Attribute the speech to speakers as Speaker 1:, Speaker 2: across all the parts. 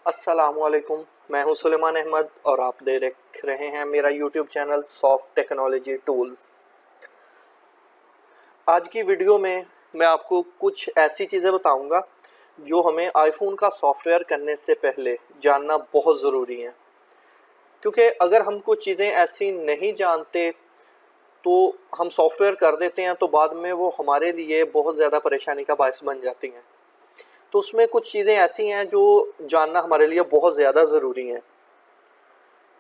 Speaker 1: अस्सलामुअलैकुम। मैं हूं सुलेमान अहमद और आप देख रहे हैं मेरा YouTube channel soft technology tools. आज की वीडियो में मैं आपको कुछ ऐसी चीज़ें बताऊंगा जो हमें आईफोन का सॉफ्टवेयर करने से पहले जानना बहुत ज़रूरी है, क्योंकि अगर हम कुछ चीज़ें ऐसी नहीं जानते तो हम सॉफ्टवेयर कर देते हैं तो बाद में वो हमारे लिए बहुत ज़्यादा परेशानी का बायस बन जाती हैं। तो उसमें कुछ चीज़ें ऐसी हैं जो जानना हमारे लिए बहुत ज़्यादा ज़रूरी हैं।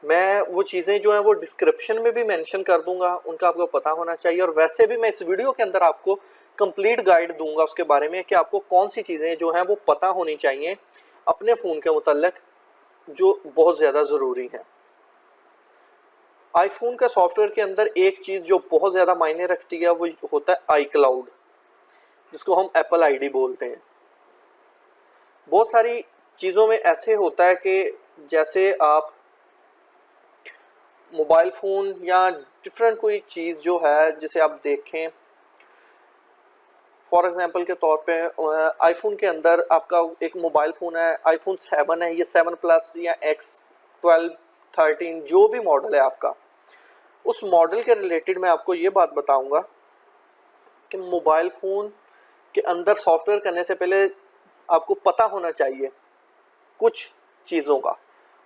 Speaker 1: मैं वो चीज़ें जो हैं वो डिस्क्रिप्शन में भी मेंशन कर दूंगा, उनका आपको पता होना चाहिए। और वैसे भी मैं इस वीडियो के अंदर आपको कंप्लीट गाइड दूंगा उसके बारे में कि आपको कौन सी चीज़ें जो हैं वो पता होनी चाहिए अपने फ़ोन के मुतल्लिक, जो बहुत ज़्यादा ज़रूरी हैं। आईफोन का सॉफ्टवेयर के अंदर एक चीज़ जो बहुत ज़्यादा मायने रखती है वो होता है आई क्लाउड, जिसको हम एप्पल आईडी बोलते हैं। बहुत सारी चीज़ों में ऐसे होता है कि जैसे आप मोबाइल फ़ोन या डिफरेंट कोई चीज़ जो है जिसे आप देखें, फॉर एग्जांपल के तौर पे आईफोन के अंदर आपका एक मोबाइल फ़ोन है, आईफोन 7 है, ये 7 प्लस या एक्स 12 13 जो भी मॉडल है आपका, उस मॉडल के रिलेटेड मैं आपको ये बात बताऊंगा कि मोबाइल फ़ोन के अंदर सॉफ्टवेयर करने से पहले आपको पता होना चाहिए कुछ चीज़ों का,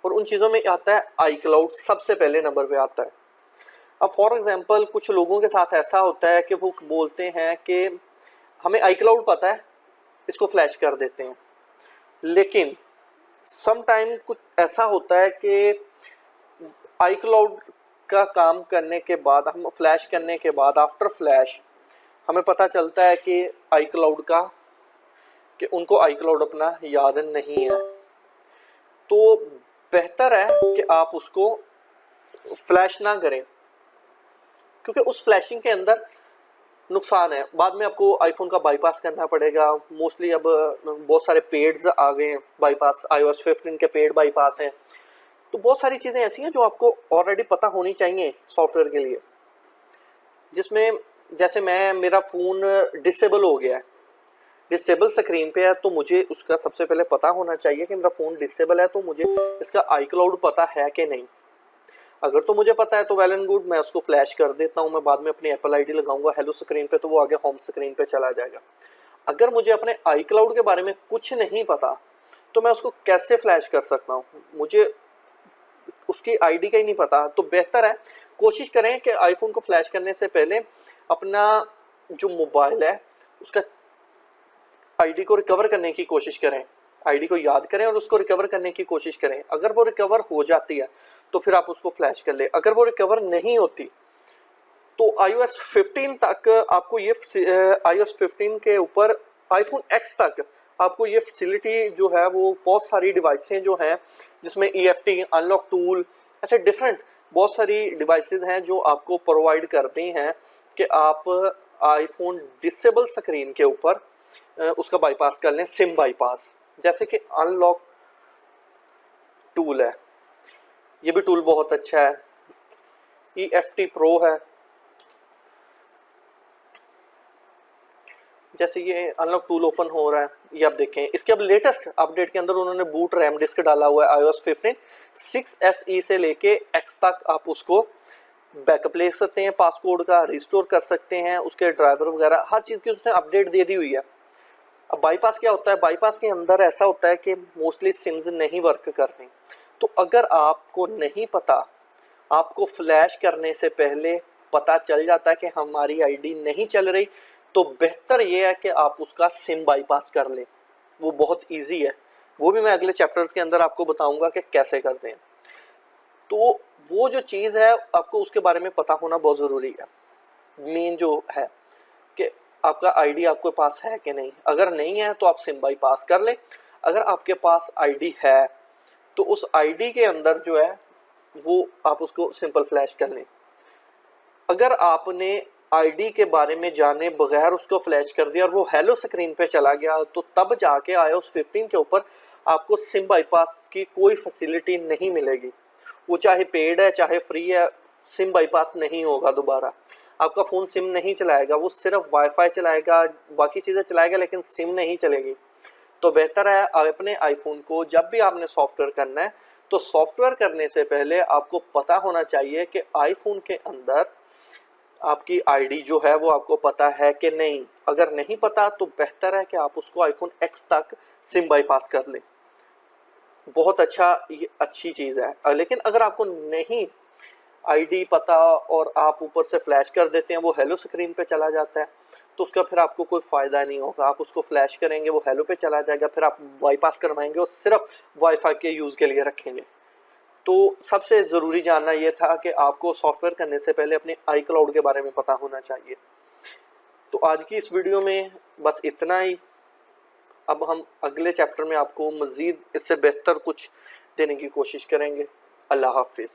Speaker 1: और उन चीज़ों में आता है आई क्लाउड, सबसे पहले नंबर पे आता है। अब फॉर एग्जांपल कुछ लोगों के साथ ऐसा होता है कि वो बोलते हैं कि हमें आई क्लाउड पता है, इसको फ्लैश कर देते हैं। लेकिन सम टाइम कुछ ऐसा होता है कि आई क्लाउड का काम करने के बाद, हम फ्लैश करने के बाद, आफ्टर फ्लैश हमें पता चलता है कि आई क्लाउड का, कि उनको आई क्लाउड अपना याद नहीं है। तो बेहतर है कि आप उसको फ्लैश ना करें, क्योंकि उस फ्लैशिंग के अंदर नुकसान है। बाद में आपको आईफोन का बाईपास करना पड़ेगा। मोस्टली अब बहुत सारे पेड्स आ गए हैं बाईपास, iOS 15 के पेड बाईपास हैं। तो बहुत सारी चीज़ें ऐसी हैं जो आपको ऑलरेडी पता होनी चाहिए सॉफ्टवेयर के लिए, जिसमें जैसे मेरा फ़ोन डिसेबल हो गया है, डिसेबल स्क्रीन पे है, तो मुझे उसका सबसे पहले पता होना चाहिए कि मेरा फ़ोन डिसेबल है, तो मुझे इसका आई क्लाउड पता है कि नहीं। अगर तो मुझे पता है तो वेल एंड गुड, मैं उसको फ्लैश कर देता हूँ। मैं बाद में अपनी एप्पल आईडी लगाऊंगा हेलो स्क्रीन पे, तो वो आगे होम स्क्रीन पे चला जाएगा। अगर मुझे अपने आई क्लाउड के बारे में कुछ नहीं पता तो मैं उसको कैसे फ्लैश कर सकता हूँ, मुझे उसकी आईडी का ही नहीं पता। तो बेहतर है कोशिश करें कि आईफोन को फ्लैश करने से पहले अपना जो मोबाइल है उसका आईडी को रिकवर करने की कोशिश करें, आईडी को याद करें और उसको रिकवर करने की कोशिश करें। अगर वो रिकवर हो जाती है तो फिर आप उसको फ्लैश कर ले। अगर वो रिकवर नहीं होती तो iOS 15 तक आपको ये iOS 15 के ऊपर आईफोन X तक आपको ये फैसिलिटी जो है, वो बहुत सारी डिवाइसें जो हैं जिसमें EFT, अनलॉक टूल, ऐसे डिफरेंट बहुत सारी डिवाइसेस हैं जो आपको प्रोवाइड करती हैं कि आप आईफोन डिसेबल स्क्रीन के ऊपर उसका बाईपास कर लें, सिम बाईपास। जैसे कि अनलॉक टूल है, ये भी टूल बहुत अच्छा है। EFT प्रो है, जैसे ये अनलॉक टूल ओपन हो रहा है, ये आप देखें। इसके अब लेटेस्ट अपडेट के अंदर उन्होंने बूट रैम डिस्क डाला हुआ है iOS 15 6SE से लेके X तक। आप उसको बैकअप ले सकते हैं, पासकोड का रिस्टोर कर सकते हैं, उसके ड्राइवर वगैरह हर चीज़ की उसने अपडेट दे दी हुई है। अब बाईपास क्या होता है, बाईपास के अंदर ऐसा होता है कि मोस्टली सिम्स नहीं वर्क करते। तो अगर आपको नहीं पता, आपको फ्लैश करने से पहले पता चल जाता है कि हमारी आईडी नहीं चल रही, तो बेहतर ये है कि आप उसका सिम बाईपास कर लें। वो बहुत इजी है, वो भी मैं अगले चैप्टर्स के अंदर आपको बताऊंगा कि कैसे करते हैं। तो वो जो चीज़ है आपको उसके बारे में पता होना बहुत ज़रूरी है। मेन जो है कि आपका आईडी आपके पास है कि नहीं। अगर नहीं है तो आप सिम बाईपास कर लें। अगर आपके पास आईडी है तो उस आईडी के अंदर जो है वो आप उसको सिंपल फ्लैश कर लें। अगर आपने आईडी के बारे में जाने बगैर उसको फ्लैश कर दिया और वो हेलो स्क्रीन पे चला गया, तो तब जाके iOS 15 के ऊपर आपको सिम बाईपास की कोई फैसिलिटी नहीं मिलेगी। वो चाहे पेड है चाहे फ्री है, सिम बाईपास नहीं होगा दोबारा। आपका फ़ोन सिम नहीं चलाएगा, वो सिर्फ वाईफाई चलाएगा, बाकी चीज़ें चलाएगा, लेकिन सिम नहीं चलेगी। तो बेहतर है अपने आईफोन को जब भी आपने सॉफ्टवेयर करना है तो सॉफ्टवेयर करने से पहले आपको पता होना चाहिए कि आईफोन के अंदर आपकी आईडी जो है वो आपको पता है कि नहीं। अगर नहीं पता तो बेहतर है कि आप उसको आईफोन एक्स तक सिम बाईपास कर लें, बहुत अच्छा, ये अच्छी चीज़ है। लेकिन अगर आपको नहीं आईडी पता और आप ऊपर से फ्लैश कर देते हैं, वो हेलो स्क्रीन पे चला जाता है, तो उसका फिर आपको कोई फ़ायदा नहीं होगा। आप उसको फ्लैश करेंगे, वो हेलो पे चला जाएगा, फिर आप बाईपास करवाएंगे और सिर्फ वाईफाई के यूज़ के लिए रखेंगे। तो सबसे ज़रूरी जानना ये था कि आपको सॉफ्टवेयर करने से पहले अपने आई क्लाउड के बारे में पता होना चाहिए। तो आज की इस वीडियो में बस इतना ही। अब हम अगले चैप्टर में आपको मज़ीद इससे बेहतर कुछ देने की कोशिश करेंगे। अल्लाह हाफिज़।